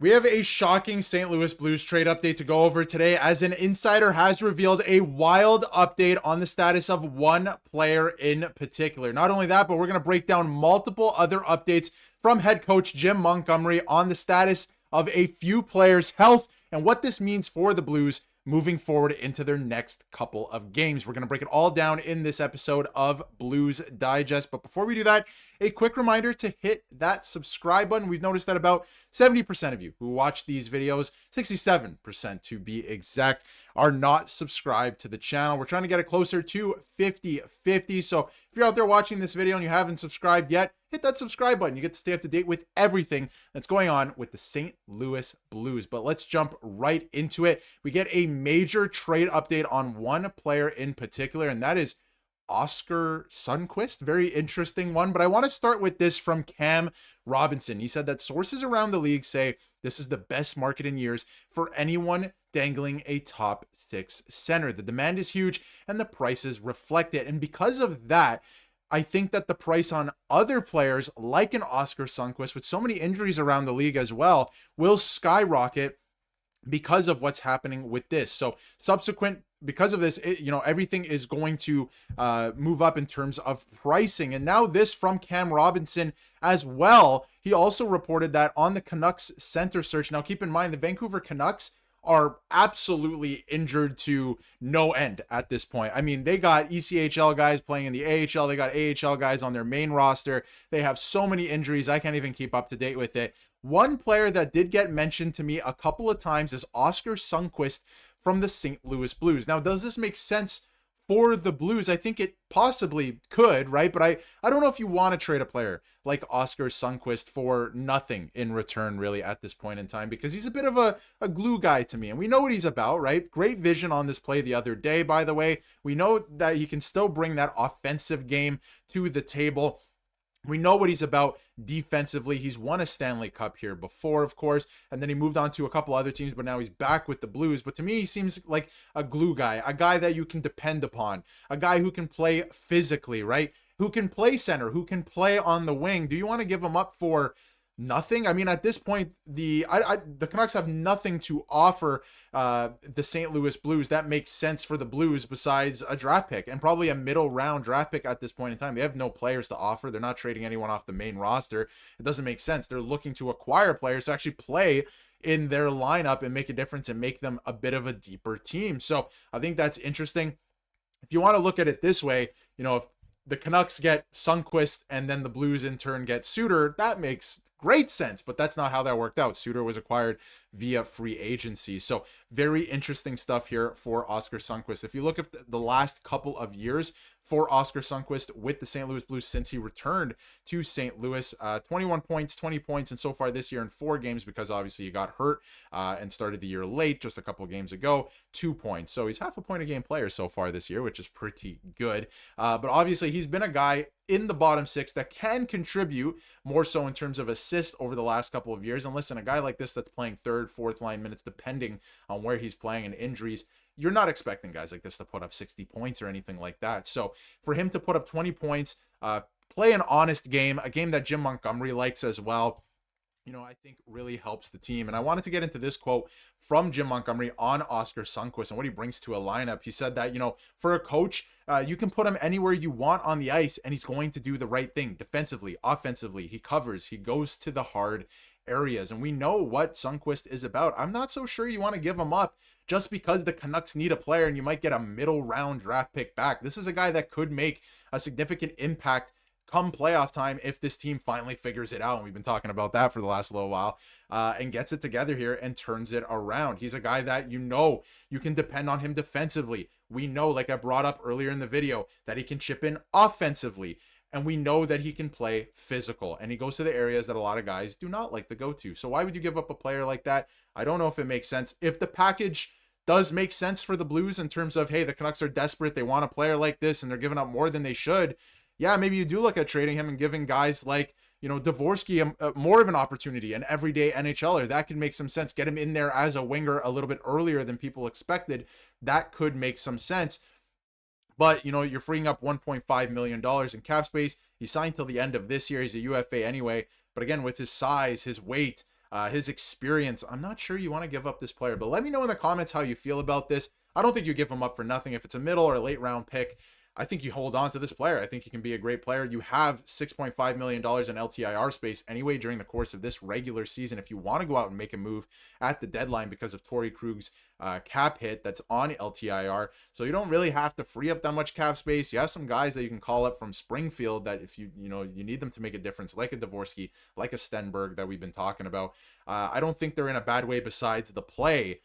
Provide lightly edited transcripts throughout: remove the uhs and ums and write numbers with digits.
We have a shocking St. Louis Blues trade update to go over today, as an insider has revealed a wild update on the status of one player in particular. Not only that, but we're going to break down multiple other updates from head coach Jim Montgomery on the status of a few players' health and what this means for the Blues moving forward into their next couple of games. We're going to break it all down in this episode of Blues Digest. But before we do that, a quick reminder to hit that subscribe button. We've noticed that about 70% of you who watch these videos, 67% to be exact, are not subscribed to the channel. We're trying to get it closer to 50-50. So if you're out there watching this video and you haven't subscribed yet, hit that subscribe button. You get to stay up to date with everything that's going on with the St. Louis Blues. But let's jump right into it. We get a major trade update on one player in particular, and that is Oskar Sundqvist. Very interesting one, but I want to start with this from Cam Robinson. He said that sources around the league say this is the best market in years for anyone dangling a top six center. The demand is huge and the prices reflect it. And because of that, I think that the price on other players like an Oskar Sundqvist, with so many injuries around the league as well, will skyrocket because of what's happening with this. So because of this, everything is going to move up in terms of pricing. And now this from Cam Robinson as well. He also reported that on the Canucks center search. Now keep in mind, the Vancouver Canucks are absolutely injured to no end at this point. I mean, they got ECHL guys playing in the AHL. They got AHL guys on their main roster. They have so many injuries. I can't even keep up to date with it. One player that did get mentioned to me a couple of times is Oskar Sundqvist from the St. Louis Blues. Now, does this make sense for the Blues? I think it possibly could, right? But I don't know if you want to trade a player like Oskar Sundqvist for nothing in return, really, at this point in time, because he's a bit of a glue guy to me. And we know what he's about, right? Great vision on this play the other day, by the way. We know that he can still bring that offensive game to the table. We know what he's about defensively. He's won a Stanley Cup here before, of course, and then he moved on to a couple other teams, but now he's back with the Blues. But to me, he seems like a glue guy, a guy that you can depend upon, a guy who can play physically, right? Who can play center, who can play on the wing. Do you want to give him up for nothing? I mean, at this point, the Canucks have nothing to offer the St. Louis Blues that makes sense for the Blues besides a draft pick, and probably a middle round draft pick at this point in time. They have no players to offer. They're not trading anyone off the main roster. It doesn't make sense. They're looking to acquire players to actually play in their lineup and make a difference and make them a bit of a deeper team. So I think that's interesting. If you want to look at it this way, if the Canucks get Sundqvist and then the Blues in turn get Suter, that makes great sense, but that's not how that worked out. Suter was acquired via free agency. So very interesting stuff here for Oskar Sundqvist. If you look at the last couple of years for Oskar Sundqvist with the St. Louis Blues since he returned to St. Louis, 21 points, 20 points, and so far this year in 4 games, because obviously he got hurt and started the year late just a couple of games ago, 2 points. So he's half a point a game player so far this year, which is pretty good. But obviously he's been a guy in the bottom 6 that can contribute more so in terms of assists over the last couple of years. And listen, a guy like this that's playing 3rd, 4th line minutes, depending on where he's playing and injuries, you're not expecting guys like this to put up 60 points or anything like that. So for him to put up 20 points, play an honest game, a game that Jim Montgomery likes as well, I think really helps the team. And I wanted to get into this quote from Jim Montgomery on Oskar Sundqvist and what he brings to a lineup. He said that, for a coach, you can put him anywhere you want on the ice and he's going to do the right thing defensively, offensively. He covers, he goes to the hard areas. And we know what Sundqvist is about. I'm not so sure you want to give him up just because the Canucks need a player and you might get a middle round draft pick back. This is a guy that could make a significant impact come playoff time if this team finally figures it out. And we've been talking about that for the last little while, and gets it together here and turns it around. He's a guy that you can depend on him defensively. We know, like I brought up earlier in the video, that he can chip in offensively. And we know that he can play physical. And he goes to the areas that a lot of guys do not like to go to. So why would you give up a player like that? I don't know if it makes sense. If the package does make sense for the Blues in terms of, hey, the Canucks are desperate, they want a player like this, and they're giving up more than they should, yeah, maybe you do look at trading him and giving guys like, Dvorsky more of an opportunity, an everyday NHLer. That could make some sense. Get him in there as a winger a little bit earlier than people expected. That could make some sense. But, you're freeing up $1.5 million in cap space. He signed till the end of this year. He's a UFA anyway. But again, with his size, his weight, his experience, I'm not sure you want to give up this player. But let me know in the comments how you feel about this. I don't think you give him up for nothing. If it's a middle or a late round pick, I think you hold on to this player. I think he can be a great player. You have $6.5 million in LTIR space anyway during the course of this regular season. If you want to go out and make a move at the deadline because of Torrey Krug's cap hit that's on LTIR, so you don't really have to free up that much cap space. You have some guys that you can call up from Springfield that if you need them to make a difference, like a Dvorsky, like a Stenberg that we've been talking about. I don't think they're in a bad way besides the play.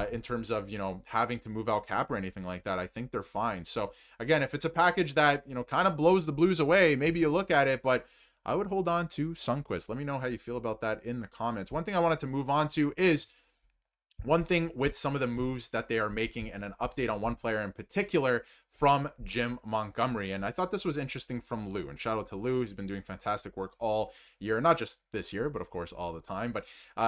In terms of, having to move out cap or anything like that. I think they're fine. So again, if it's a package that, kind of blows the Blues away, maybe you look at it, but I would hold on to Sundqvist. Let me know how you feel about that in the comments. One thing I wanted to move on to is one thing with some of the moves that they are making and an update on one player in particular from Jim Montgomery. And I thought this was interesting from Lou, and shout out to Lou. He's been doing fantastic work all year, not just this year, but of course all the time. But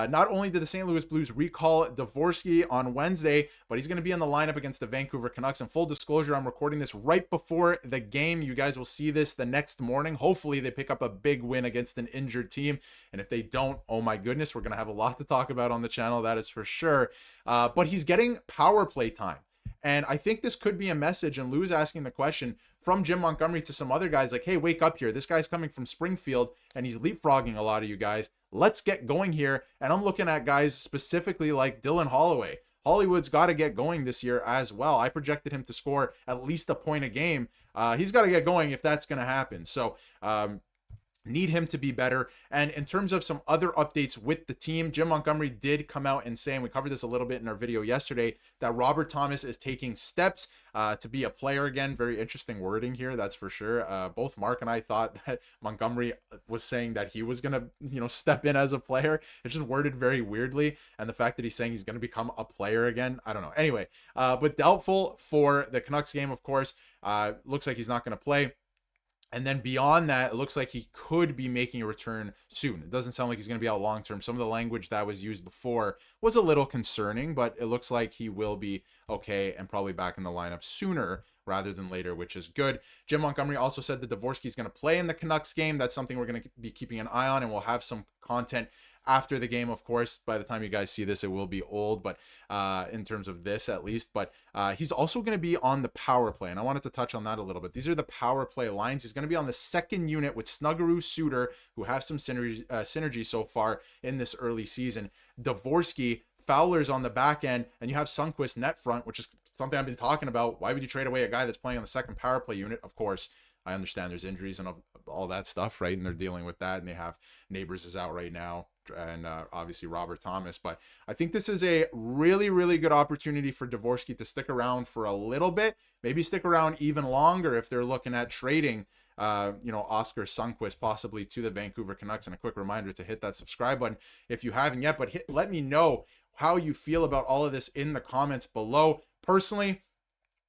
not only did the St. Louis Blues recall Dvorsky on Wednesday, but he's going to be in the lineup against the Vancouver Canucks. And full disclosure, I'm recording this right before the game. You guys will see this the next morning. Hopefully they pick up a big win against an injured team. And if they don't, oh my goodness, we're going to have a lot to talk about on the channel. That is for sure. But he's getting power play time. And I think this could be a message, and Lou's asking the question from Jim Montgomery to some other guys like, hey, wake up here. This guy's coming from Springfield, and he's leapfrogging a lot of you guys. Let's get going here. And I'm looking at guys specifically like Dylan Holloway. Hollywood's got to get going this year as well. I projected him to score at least a point a game. He's got to get going if that's going to happen. So, need him to be better. And in terms of some other updates with the team, Jim Montgomery did come out and say, and we covered this a little bit in our video yesterday, that Robert Thomas is taking steps to be a player again. Very interesting wording here, that's for sure. Both Mark and I thought that Montgomery was saying that he was going to, step in as a player. It's just worded very weirdly. And the fact that he's saying he's going to become a player again, I don't know. Anyway, but doubtful for the Canucks game, of course. Looks like he's not going to play. And then beyond that, it looks like he could be making a return soon. It doesn't sound like he's going to be out long term. Some of the language that was used before was a little concerning, but it looks like he will be okay and probably back in the lineup sooner rather than later, which is good. Jim Montgomery also said that Dvorsky is going to play in the Canucks game. That's something we're going to be keeping an eye on, and we'll have some content after the game. Of course, by the time you guys see this, it will be old, but in terms of this at least. But he's also going to be on the power play, and I wanted to touch on that a little bit. These are the power play lines. He's going to be on the second unit with Snuggerud, Suter, who have some synergy so far in this early season. Dvorsky, Fowler's on the back end, and you have Sundqvist net front, which is something I've been talking about. Why would you trade away a guy that's playing on the second power play unit? Of course, I understand there's injuries and all that stuff, right? And they're dealing with that, and they have Neighbors is out right now, and obviously Robert Thomas. But I think this is a really, really good opportunity for Dvorsky to stick around for a little bit, maybe stick around even longer if they're looking at trading Oskar Sundqvist possibly to the Vancouver Canucks. And a quick reminder to hit that subscribe button if you haven't yet, but let me know how you feel about all of this in the comments below. Personally,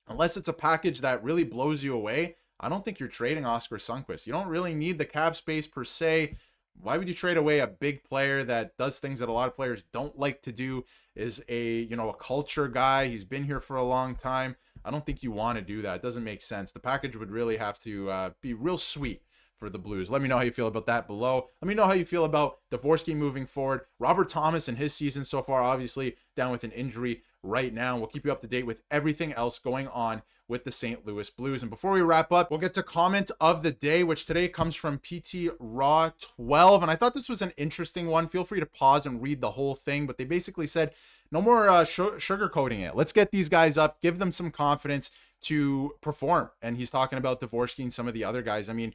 unless it's a package that really blows you away, I don't think you're trading Oskar Sundqvist. You don't really need the cap space per se. Why would you trade away a big player that does things that a lot of players don't like to do, is a culture guy. He's been here for a long time. I don't think you want to do that. It doesn't make sense. The package would really have to be real sweet for the Blues. Let me know how you feel about that below. Let me know how you feel about Dvorsky moving forward. Robert Thomas in his season so far, obviously down with an injury right now. We'll keep you up to date with everything else going on with the St. Louis Blues. And before we wrap up, we'll get to comment of the day, which today comes from PT Raw 12. And I thought this was an interesting one. Feel free to pause and read the whole thing, but they basically said, no more sugarcoating it. Let's get these guys up, give them some confidence to perform. And he's talking about Dvorsky and some of the other guys. I mean,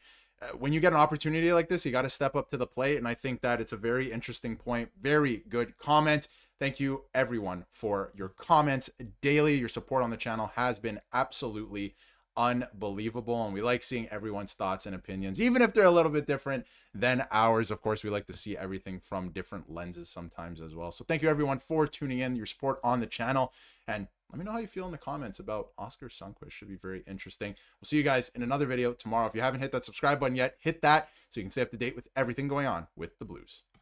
when you get an opportunity like this, you got to step up to the plate. And I think that it's a very interesting point. Very good comment. Thank you, everyone, for your comments daily. Your support on the channel has been absolutely unbelievable, and we like seeing everyone's thoughts and opinions, even if they're a little bit different than ours. Of course, we like to see everything from different lenses sometimes as well. So thank you, everyone, for tuning in, your support on the channel, and let me know how you feel in the comments about Oskar Sundqvist. Should be very interesting. We'll see you guys in another video tomorrow. If you haven't hit that subscribe button yet, hit that so you can stay up to date with everything going on with the Blues.